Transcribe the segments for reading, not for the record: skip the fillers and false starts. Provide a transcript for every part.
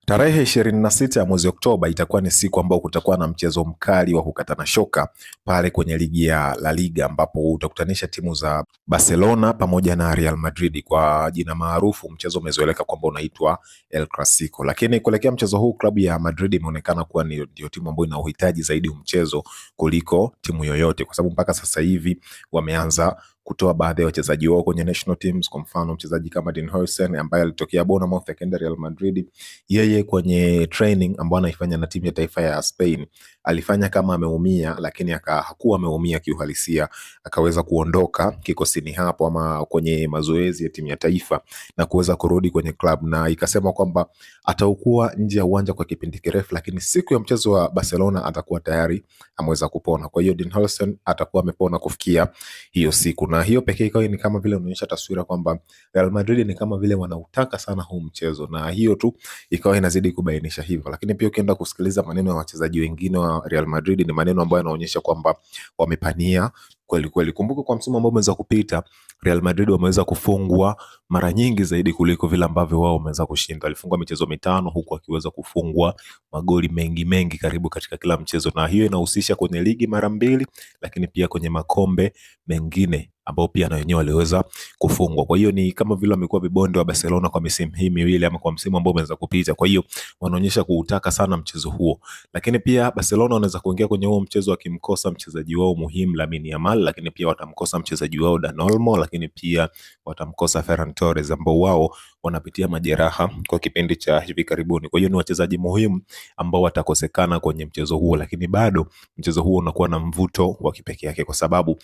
Tarehe 26 ya mwezi Oktoba itakuwa ni siku ambao kutakuwa na mchezo mkali wa kukatana shoka pale kwenye ligi ya La Liga, ambapo utakutanisha timu za Barcelona pamoja na Real Madrid. Kwa jina maarufu, mchezo umezoeleka kwamba unaitwa El Clasico, lakini kuelekea mchezo huu klabu ya Madrid imeonekana kuwa ndio timu ambayo ina uhitaji zaidi mchezo kuliko timu yoyote, kwa sababu mpaka sasa hivi wameanza kutoa baadhi ya wachezaji wao kwenye national teams. Kwa mfano mchezaji kama Dean Huijsen ambaye alitokea Bournemouth akaenda Real Madrid, yeye kwenye training ambayo anaifanya na timu ya taifa ya Spain alifanya kama ameumia, lakini hakuwa ameumia kiuhalisia, akaweza kuondoka kikosini hapo ama kwenye mazoezi ya timu ya taifa na kuweza kurudi kwenye club, na ikasema kwamba atakuwa nje ya uwanja kwa kipindi kirefu, lakini siku ya mchezo wa Barcelona atakuwa tayari ameweza kupona. Kwa hiyo Dean Huijsen atakuwa amepona kufikia hiyo siku, na hiyo pekee ikawa ni kama vile unaonyesha taswira kwamba Real Madrid ni kama vile wanautaka sana huu mchezo, na hiyo tu ikawa inazidi kubainisha hivyo. Lakini pia ukienda kusikiliza maneno ya wachezaji wengine wa Real Madrid, ni maneno ambayo yanaonyesha kwamba wamepania kweli kweli. Kumbuka kwa msimu ambao umeweza kupita, Real Madrid wameweza kufungwa mara nyingi zaidi kuliko vile ambavyo wao wameweza kushinda. Walifungwa michezo mitano huku akiweza kufungwa magoli mengi karibu katika kila mchezo, na hiyo inahusisha kwenye ligi mara mbili, lakini pia kwenye makombe mengine ambao pia na wenyewe waliweza kufungwa. Kwa hiyo ni kama vile wamekuwa vibonde wa Barcelona kwa misimu hii miwili ama kwa msimu ambao umeweza kupita. Kwa hiyo wanaonyesha kuutaka sana mchezo huo, lakini pia Barcelona wanaweza kuingia kwenye huo mchezo wakimkosa mchezaji wao muhimu Lamine Yamal, lakini pia watamkosa mchezaji wao Dani Olmo, lakini pia watamkosa Ferran Torres ambao wao wanapitia majeraha kwa kipindi cha hivi karibuni. Kwa hiyo ni wachezaji muhimu ambao watakosekana kwenye mchezo huo, lakini bado mchezo huo unakuwa na mvuto wa kipekee yake kwa sababu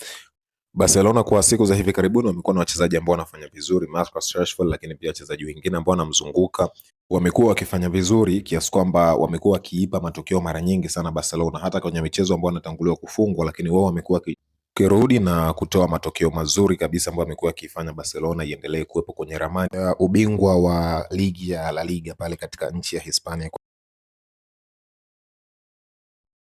Barcelona kwa siku za hivi karibuni wamekuwa na wachezaji ambao wanafanya vizuri, Marcus Rashford, lakini pia wachezaji wengine ambao wanamzunguka wamekuwa wakifanya vizuri kiasi kwamba wamekuwa wakiipa matokeo mara nyingi sana Barcelona, hata kwenye michezo ambao wanatanguliwa kufungwa, lakini wao wamekuwa kirudi na kutoa matokeo mazuri kabisa ambayo amekuwa akifanya Barcelona iendelee kuwepo kwenye ramani ya ubingwa wa ligi ya La Liga pale katika nchi ya Hispania.